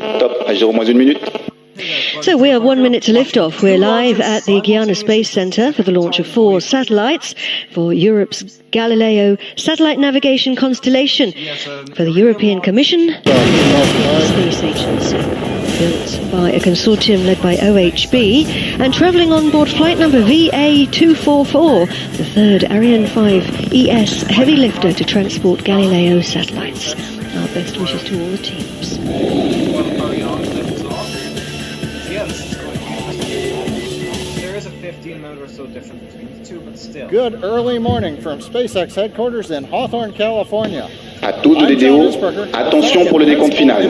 Top, à 0-1 minute. So we are 1 minute to liftoff. We're live at the Guyana Space Centre for the launch of 4 satellites for Europe's Galileo satellite navigation constellation for the European Commission space stations. Built by a consortium led by OHB and travelling on board flight number VA244, the third Ariane 5 ES heavy lifter to transport Galileo satellites. Our best wishes to all the teams. There is a 15-minute or so difference between the two, but still. Good early morning from SpaceX headquarters in Hawthorne, California. À toute vidéo, attention pour le décompte final.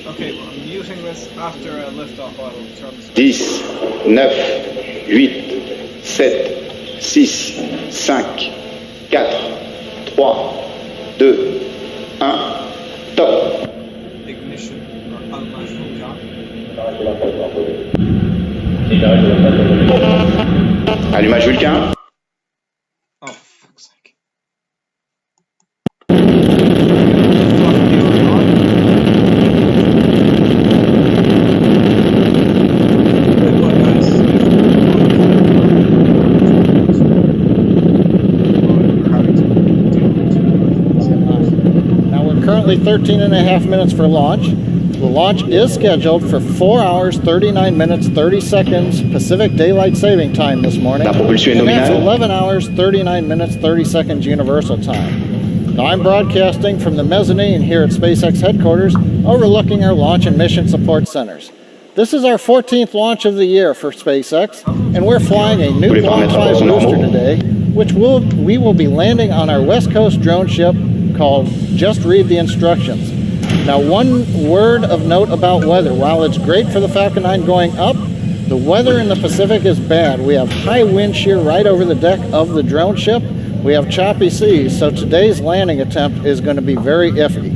Okay, well, I'm using this after a liftoff. I will turn this. 10, 9, 8, 7, 6, 5, 4, 3, 2, 1, top. Ignition or allumage vulcan. Allumage Vulcain. Oh, fuck's sake. Now we're currently 13 and a half minutes for launch. The launch is scheduled for 4 hours, 39 minutes, 30 seconds Pacific Daylight Saving Time this morning. La propulsion est And that's nominale. 11 hours, 39 minutes, 30 seconds Universal Time. Now I'm broadcasting from the mezzanine here at SpaceX headquarters, overlooking our launch and mission support centers. This is our 14th launch of the year for SpaceX, and we're flying a new Block 5 booster today, which we will be landing on our West Coast drone ship called Just Read the Instructions. Now, one word of note about weather. While it's great for the Falcon 9 going up, the weather in the Pacific is bad. We have high wind shear right over the deck of the drone ship. We have choppy seas, so today's landing attempt is going to be very iffy.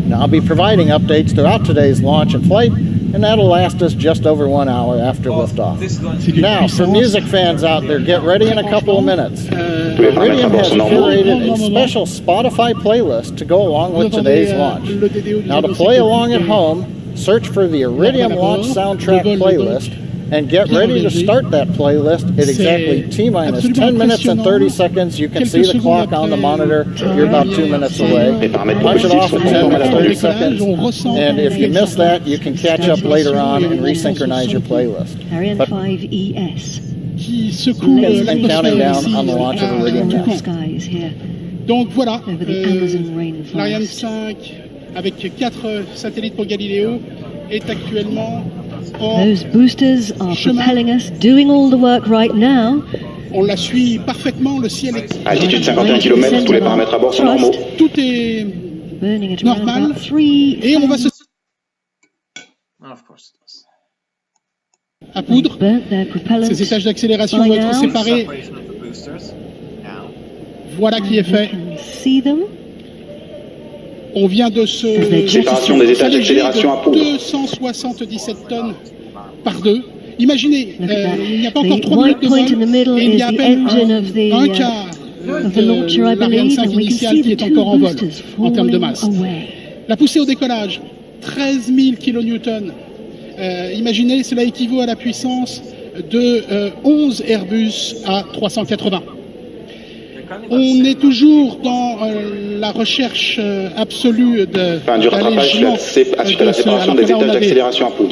Now, I'll be providing updates throughout today's launch and flight, and that'll last us just over 1 hour after liftoff. Now, for music fans out there, get ready in a couple of minutes. Iridium has curated a special Spotify playlist to go along with today's launch. Now, to play along at home, search for the Iridium Launch Soundtrack playlist and get ready to start that playlist at exactly T-minus 10 minutes and 30 seconds. You can see the clock on the monitor. You're about 2 minutes away. Punch it off at 10 minutes 30 seconds. And if you miss that, you can catch up later on and resynchronize your playlist. Ariane 5 ES. It's been counting down on the launch of Iridium now. Skies here. Donc voilà, Over the Amazon rainforest. l'Ariane 5 avec 4 satellites pour Galileo est actuellement en Those boosters are chemin. propelling us, doing all the work right now. On la suit parfaitement, le ciel est... Altitude 51 km, tous les paramètres à bord sont normaux. Tout est Burning at around normal about 3 et on va se... Of course it does. à poudre. burnt their propellants. Ces étages d'accélération by vont être now. séparés. Separation of the boosters. Now. Voilà qui est fait. You can see them. On vient de se... Séparation des étages s'alléger d'accélération à de poudre. 277 tonnes par 2. Imaginez, Look at that. il n'y a pas encore The 3 minutes white de point in the vol middle et il is y a à the peine engine of the, un quart of the launcher, I de l'Ariane believe, 5 and we can initiale see qui the est 2 encore en vol boosters en termes de falling masse. away. La poussée au décollage, 13 000 kN. Imaginez, cela équivaut à la puissance de 11 Airbus A380. On est toujours dans la recherche absolue de Enfin, du rattrapage suite à la séparation des étages d'accélération à poudre.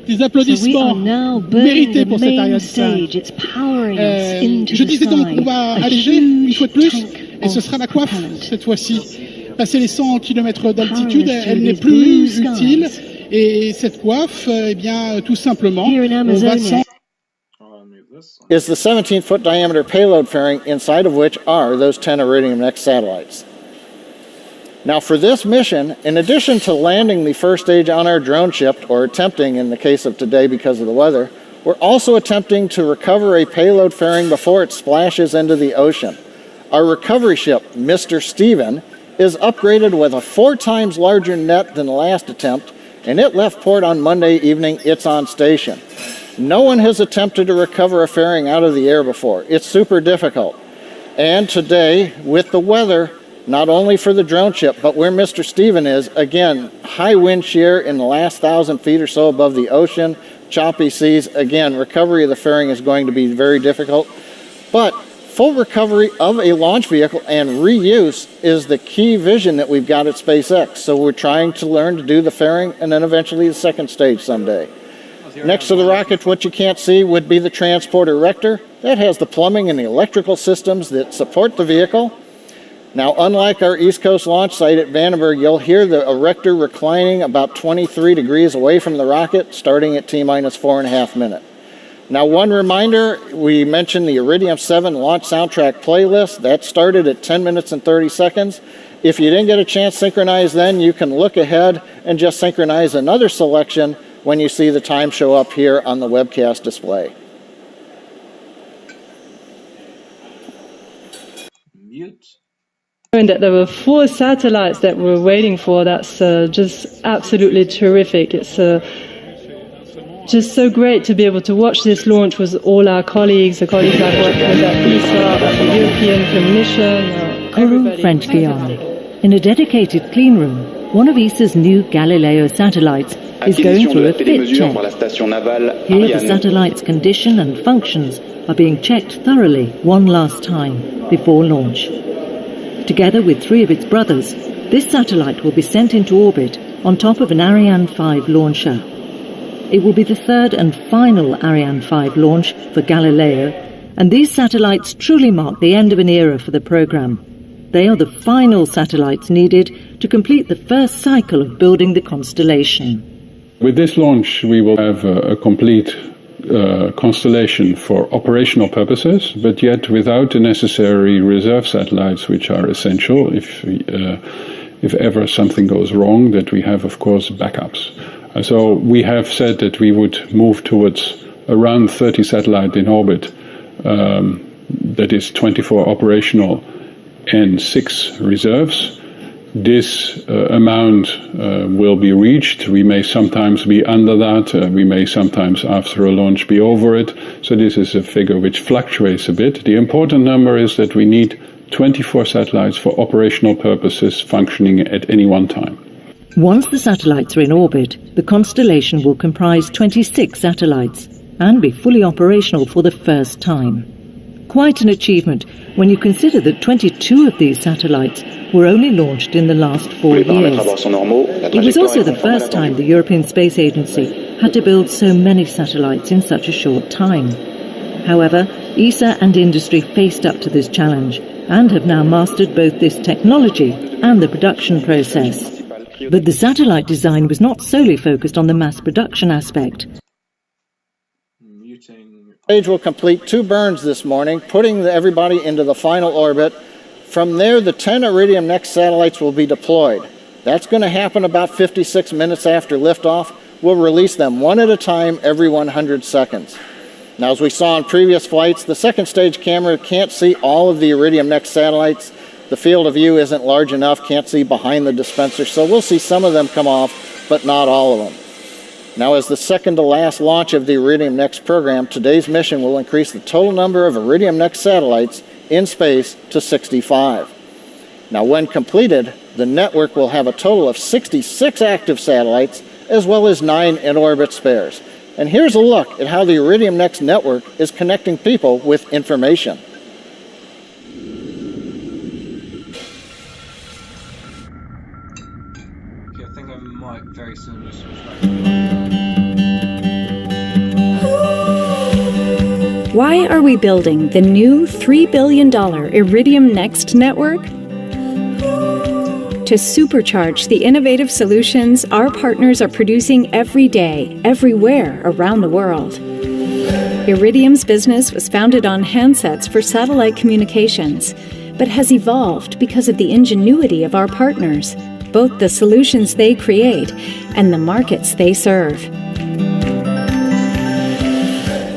Des So we applaudissements are now burning mérités the pour cette main Ariane 5. stage. It's powering us into Je the disais donc, sky. on va A alléger une huge fois de plus, tank et ce of sera la coiffe propellant. cette fois-ci. Passer les 100 km d'altitude, Powering us elle through n'est these blue plus utile. skies. Et cette coiffe, eh bien, tout simplement, Here in on va Amazonia. s'en... Is the 17-foot diameter payload fairing, inside of which are those 10 Iridium Next satellites. Now, for this mission, in addition to landing the first stage on our drone ship, or attempting in the case of today because of the weather, we're also attempting to recover a payload fairing before it splashes into the ocean. Our recovery ship, Mr. Steven, is upgraded with a 4 times larger net than the last attempt, and it left port on Monday evening. It's on station. No one has attempted to recover a fairing out of the air before. It's super difficult. And today, with the weather, not only for the drone ship, but where Mr. Stephen is, again, high wind shear in the last 1,000 feet or so above the ocean, choppy seas. Again, recovery of the fairing is going to be very difficult, but full recovery of a launch vehicle and reuse is the key vision that we've got at SpaceX. So we're trying to learn to do the fairing and then eventually the second stage someday. Next to the rocket, what you can't see would be the transport erector. That has the plumbing and the electrical systems that support the vehicle. Now, unlike our East Coast launch site at Vandenberg, you'll hear the erector reclining about 23 degrees away from the rocket, starting at T-minus 4.5 minutes. Now, one reminder, we mentioned the Iridium 7 launch soundtrack playlist. That started at 10 minutes and 30 seconds. If you didn't get a chance to synchronize then, you can look ahead and just synchronize another selection when you see the time show up here on the webcast display. Mute. And that there were 4 satellites that we're waiting for. That's just absolutely terrific. It's just so great to be able to watch this launch with all our colleagues, the colleagues I've worked with at ESA, at the European Commission, everybody. French Guiana. In a dedicated clean room, one of ESA's new Galileo satellites is going through a fit check. Here the satellite's condition and functions are being checked thoroughly one last time before launch. Together with 3 of its brothers, this satellite will be sent into orbit on top of an Ariane 5 launcher. It will be the 3rd and final Ariane 5 launch for Galileo, and these satellites truly mark the end of an era for the program. They are the final satellites needed to complete the first cycle of building the constellation. With this launch, we will have a complete constellation for operational purposes, but yet without the necessary reserve satellites, which are essential if ever something goes wrong, that we have, of course, backups. So we have said that we would move towards around 30 satellites in orbit, that is 24 operational and 6 reserves. This amount will be reached. We may sometimes be under that. We may sometimes after a launch be over it. So this is a figure which fluctuates a bit. The important number is that we need 24 satellites for operational purposes functioning at any one time. Once the satellites are in orbit, the constellation will comprise 26 satellites and be fully operational for the first time. Quite an achievement when you consider that 22 of these satellites were only launched in the last 4 years. It was also the first time the European Space Agency had to build so many satellites in such a short time. However, ESA and industry faced up to this challenge and have now mastered both this technology and the production process. But the satellite design was not solely focused on the mass production aspect. Stage will complete 2 burns this morning, putting everybody into the final orbit. From there, the 10 Iridium Next satellites will be deployed. That's going to happen about 56 minutes after liftoff. We'll release them one at a time every 100 seconds. Now, as we saw in previous flights, the second stage camera can't see all of the Iridium Next satellites. The field of view isn't large enough, can't see behind the dispenser, so we'll see some of them come off, but not all of them. Now, as the second to last launch of the Iridium Next program, today's mission will increase the total number of Iridium Next satellites in space to 65. Now, when completed, the network will have a total of 66 active satellites, as well as 9 in-orbit spares. And here's a look at how the Iridium Next network is connecting people with information. Okay, I think I might very soon just switch back. Why are we building the new $3 billion Iridium Next network? To supercharge the innovative solutions our partners are producing every day, everywhere around the world. Iridium's business was founded on handsets for satellite communications, but has evolved because of the ingenuity of our partners, both the solutions they create and the markets they serve.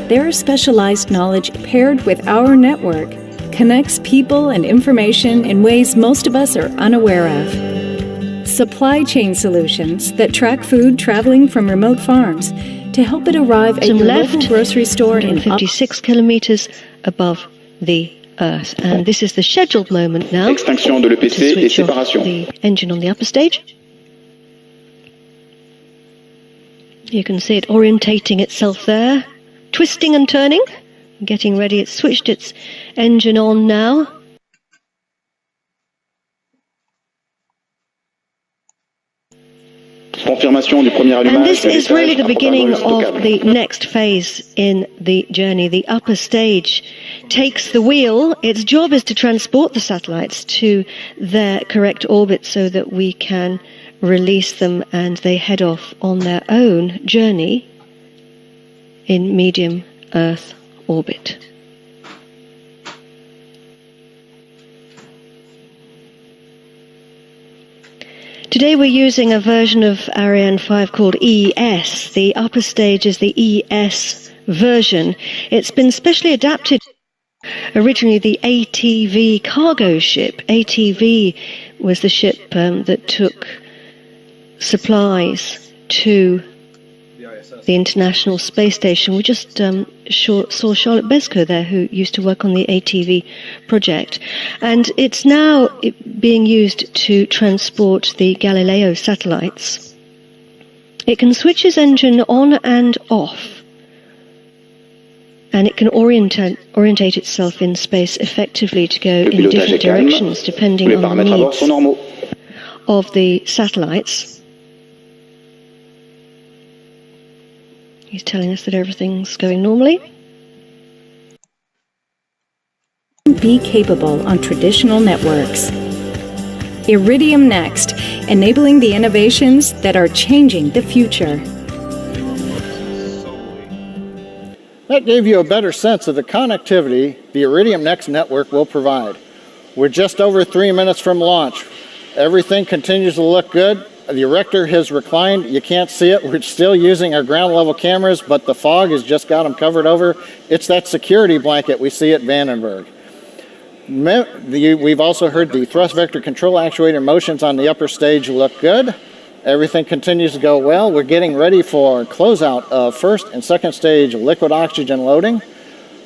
Their specialized knowledge paired with our network connects people and information in ways most of us are unaware of. Supply chain solutions that track food traveling from remote farms to help it arrive at your local grocery store in 56 kilometers above the Earth. And this is the scheduled moment now. Extinction de l'EPC et Switch off séparation. the engine on the upper stage. You can see it orientating itself there, twisting and turning, getting ready. It's switched its engine on now. Confirmation du premier allumage. And this is really the beginning of stockable. the next phase in the journey. The upper stage takes the wheel. Its job is to transport the satellites to their correct orbit so that we can release them and they head off on their own journey in medium Earth orbit. Today we're using a version of Ariane 5 called ES. The upper stage is the ES version. It's been specially adapted. Originally the ATV cargo ship. ATV was the ship that took supplies to the International Space Station. We just saw Charlotte Besco there, who used to work on the ATV project. And it's now being used to transport the Galileo satellites. It can switch its engine on and off, and it can orientate itself in space effectively to go in different directions depending on the needs of the satellites. He's telling us that everything's going normally. Be capable on traditional networks. Iridium Next, enabling the innovations that are changing the future. That gave you a better sense of the connectivity the Iridium Next network will provide. We're just over 3 minutes from launch. Everything continues to look good. The erector has reclined. You can't see it. We're still using our ground level cameras, but the fog has just got them covered over. It's that security blanket we see at Vandenberg. We've also heard the thrust vector control actuator motions on the upper stage look good. Everything continues to go well. We're getting ready for closeout of first and second stage liquid oxygen loading.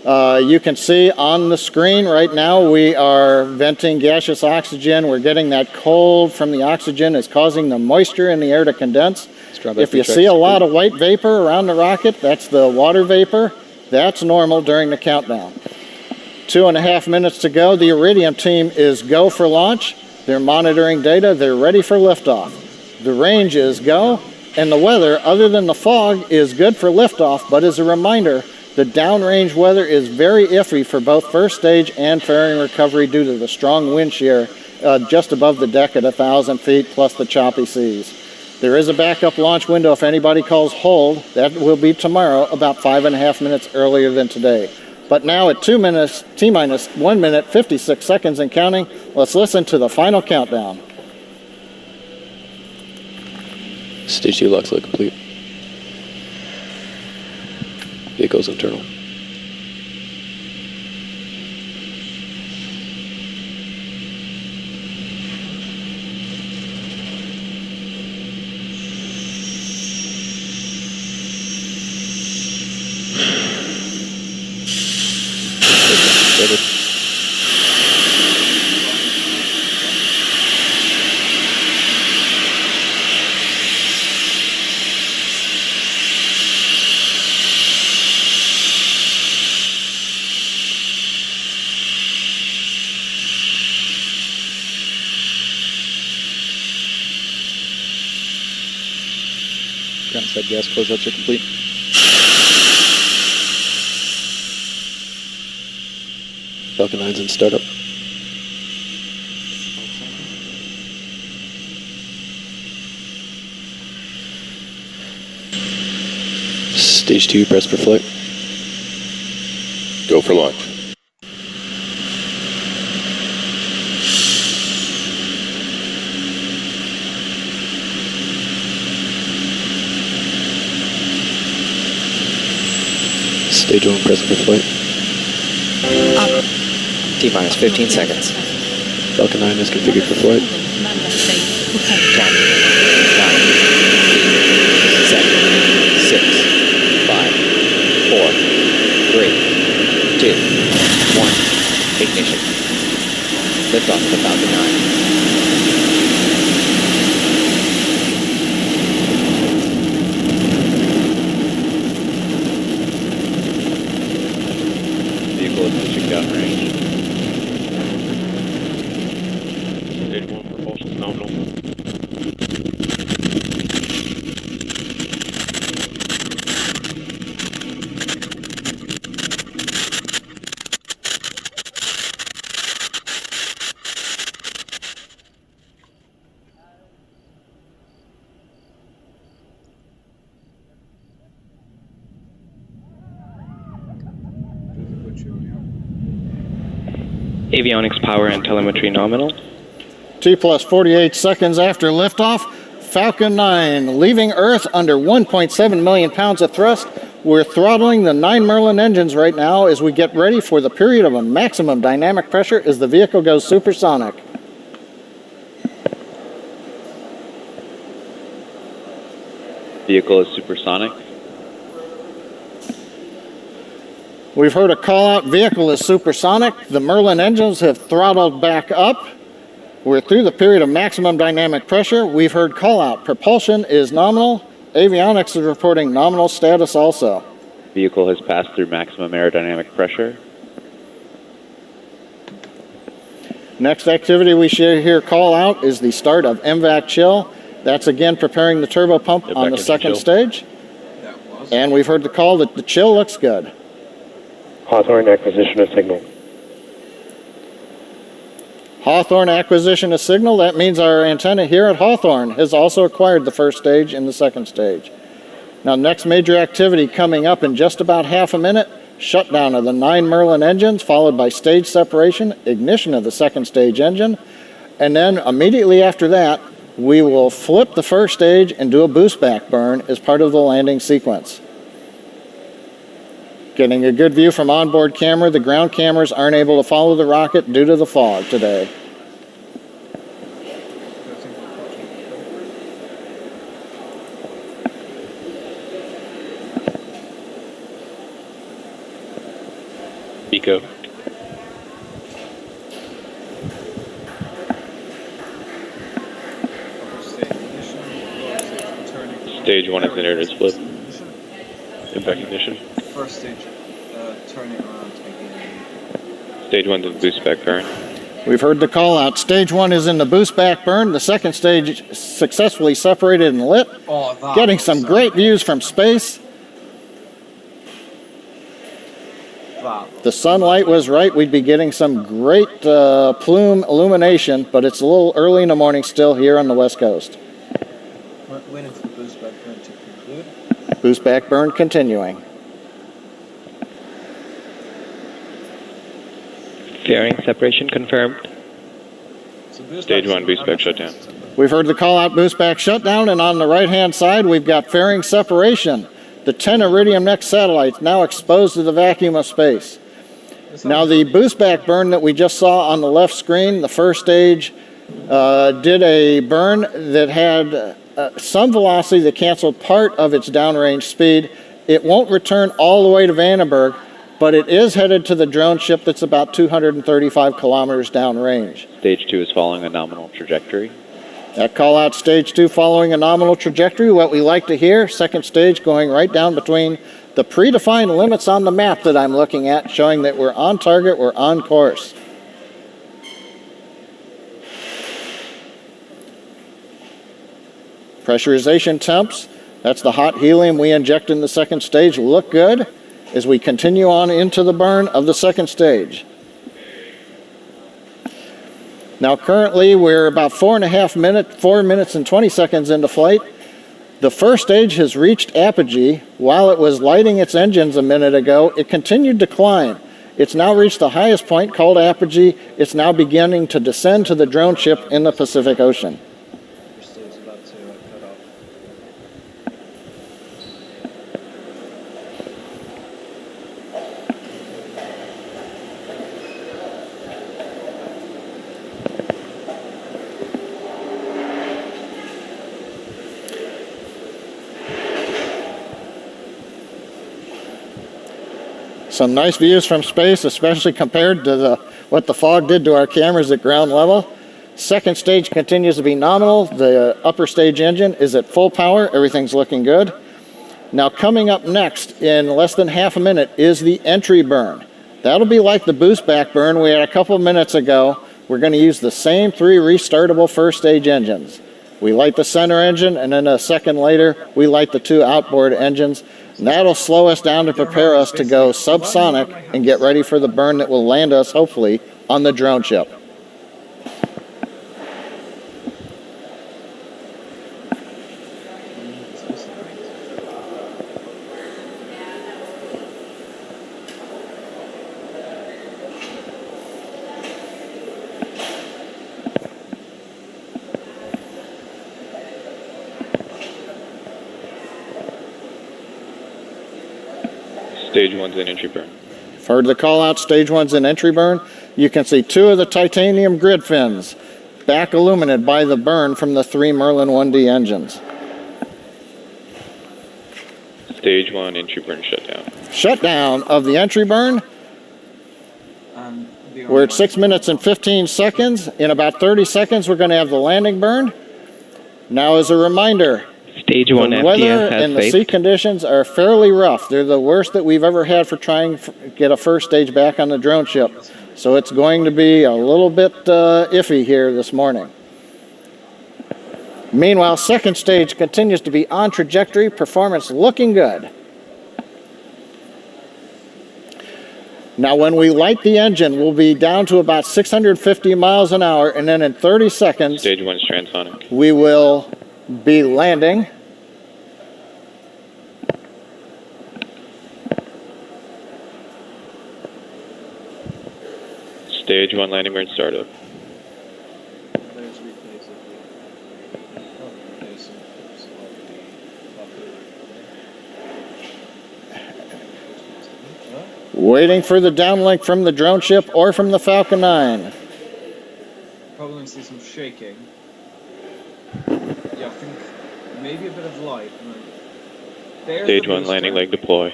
You can see on the screen right now we are venting gaseous oxygen. We're getting that cold from the oxygen. It's causing the moisture in the air to condense. If you see a lot of white vapor around the rocket, that's the water vapor. That's normal during the countdown. 2.5 minutes to go. The Iridium team is go for launch. They're monitoring data. They're ready for liftoff. The range is go, and the weather, other than the fog, is good for liftoff, but as a reminder, the downrange weather is very iffy for both first stage and fairing recovery due to the strong wind shear just above the deck at 1,000 feet plus the choppy seas. There is a backup launch window if anybody calls hold. That will be tomorrow, about 5.5 minutes earlier than today. But now at 2 minutes, T-minus 1 minute, 56 seconds and counting, let's listen to the final countdown. Stage 2 locks look complete. Vehicles internal. Ground side gas closeouts are complete. Falcon 9's in startup. Stage 2, press for flight. Go for launch. Stage 1, press for flight. T-minus 15 seconds. Falcon 9 is configured for flight. 10, 9, 8, 7, 6, 5, 4, 3, 2, 1. Ignition. liftoff of the Falcon 9. Vehicle is pitching downrange. Stage 1 propulsion nominal. Avionics power and telemetry nominal. T plus 48 seconds after liftoff, Falcon 9 leaving Earth under 1.7 million pounds of thrust. We're throttling the 9 Merlin engines right now as we get ready for the period of a maximum dynamic pressure as the vehicle goes supersonic. Vehicle is supersonic. We've heard a call out, vehicle is supersonic. The Merlin engines have throttled back up. We're through the period of maximum dynamic pressure. We've heard call out, propulsion is nominal. Avionics is reporting nominal status also. Vehicle has passed through maximum aerodynamic pressure. Next activity we hear call out is the start of MVAC chill. That's again preparing the turbo pump on the second stage. And we've heard the call that the chill looks good. Hawthorne acquisition of signal. Hawthorne acquisition of signal. That means our antenna here at Hawthorne has also acquired the first stage and the second stage. Now, next major activity coming up in just about half a minute, shutdown of the 9 Merlin engines, followed by stage separation, ignition of the second stage engine, and then immediately after that, we will flip the first stage and do a boost back burn as part of the landing sequence. Getting a good view from onboard camera. The ground cameras aren't able to follow the rocket due to the fog today. Eco. Stage 1 is entered as flip. Impact ignition. First stage, turning around again. Stage 1's in boost back burn. We've heard the call out. Stage 1 is in the boost back burn. The second stage successfully separated and lit. Getting some great views from space. The sunlight was right. We'd be getting some great plume illumination, but it's a little early in the morning still here on the West Coast. When is the boost back burn to conclude? Boost back burn continuing. Fairing separation confirmed. Stage 1 boost back shutdown. We've heard the call out boost back shutdown, and on the right hand side we've got fairing separation. The 10 Iridium next satellites now exposed to the vacuum of space. Now the boost back burn that we just saw on the left screen, the first stage did a burn that had some velocity that canceled part of its downrange speed. It won't return all the way to Vandenberg, but it is headed to the drone ship that's about 235 kilometers downrange. Stage 2 is following a nominal trajectory. That call out stage 2 following a nominal trajectory, what we like to hear, second stage going right down between the predefined limits on the map that I'm looking at, showing that we're on target, we're on course. Pressurization temps, that's the hot helium we inject in the second stage, look good as we continue on into the burn of the second stage. Now currently we're about 4 minutes and 20 seconds into flight. The first stage has reached apogee. While it was lighting its engines a minute ago, it continued to climb. It's now reached the highest point called apogee. It's now beginning to descend to the drone ship in the Pacific Ocean. Some nice views from space, especially compared to the what the fog did to our cameras at ground level. Second stage continues to be nominal. The upper stage engine is at full power. Everything's looking good. Now coming up next in less than half a minute is the entry burn. That'll be like the boost back burn we had a couple of minutes ago. We're going to use the same 3 restartable first stage engines. We light the center engine, and then a second later, we light the 2 outboard engines. And that'll slow us down to prepare us to go subsonic and get ready for the burn that will land us, hopefully, on the drone ship. Stage 1's in entry burn. Heard the call out, stage 1's in entry burn. You can see 2 of the titanium grid fins back illuminated by the burn from the 3 Merlin 1D engines. Stage 1 entry burn shutdown. Shutdown of the entry burn. We're at 6 minutes and 15 seconds. In about 30 seconds, we're going to have the landing burn. Now, as a reminder, Stage 1 the weather FTS has and the saved. sea conditions are fairly rough. They're the worst that we've ever had for trying to get a first stage back on the drone ship. So it's going to be a little bit iffy here this morning. Meanwhile, second stage continues to be on trajectory, performance looking good. Now when we light the engine, we'll be down to about 650 miles an hour, and then in 30 seconds, Stage 1's transonic. we will be landing. Stage 1 landing burn startup. Waiting for the downlink from the drone ship or from the Falcon 9. Probably going to see some shaking. Yeah, I think maybe a bit of light. There's Stage the 1 booster. landing leg deploy.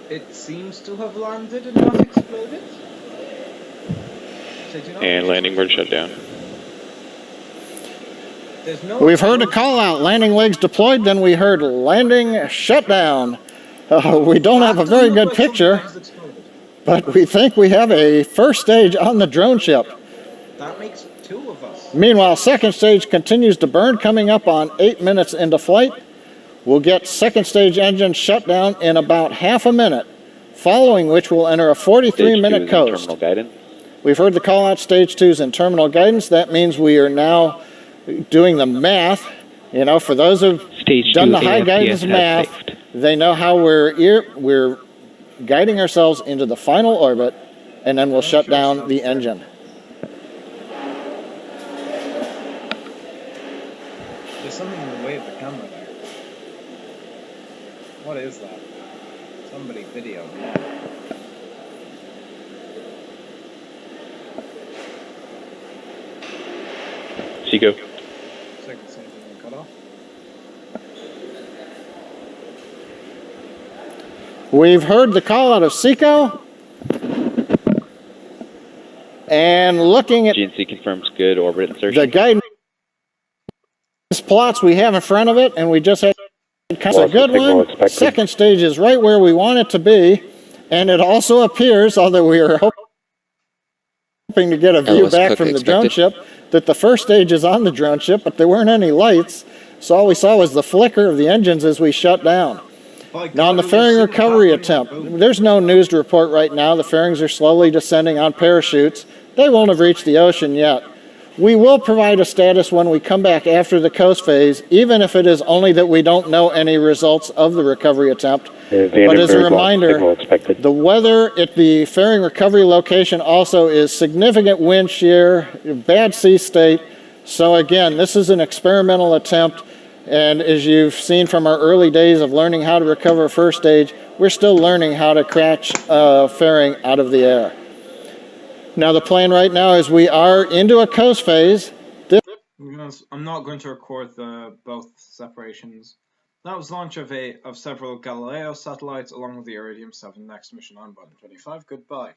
It seems to have landed and not exploded. And landing burn shutdown. There's no We've heard a call out, landing legs deployed, then we heard landing shutdown. We don't have a very good picture, but we think we have a first stage on the drone ship. That makes 2 of us. Meanwhile, second stage continues to burn, coming up on 8 minutes into flight. We'll get second stage engine shutdown in about half a minute, following which we'll enter a 43-minute coast. Terminal guidance. We've heard the call out, stage 2's in terminal guidance. That means we are now doing the math. You know, for those who've done the high guidance math, they know how we're guiding ourselves into the final orbit, and then we'll shut down the engine. There's something in the way of the camera there. What is that? Somebody videoed that. Seco. Second stage engine cut off. We've heard the call out of Seco. And looking at GNC confirms good orbit insertion. the guidance plots we have in front of it, and we just had kind of a good one. Second stage is right where we want it to be, and it also appears, although we are hoping to get a view back from the drone ship, that the first stage is on the drone ship, but there weren't any lights, so all we saw was the flicker of the engines as we shut down. Now on the fairing recovery attempt, there's no news to report right now. The fairings are slowly descending on parachutes. They won't have reached the ocean yet. We will provide a status when we come back after the coast phase, even if it is only that we don't know any results of the recovery attempt. But as a reminder, the weather at the fairing recovery location also is significant wind shear, bad sea state. So again, this is an experimental attempt. And as you've seen from our early days of learning how to recover a first stage, we're still learning how to catch fairing out of the air. Now the plan right now is we are into a coast phase. I'm not going to record both separations. That was launch of several Galileo satellites along with the Iridium 7 next mission on button 25. Goodbye.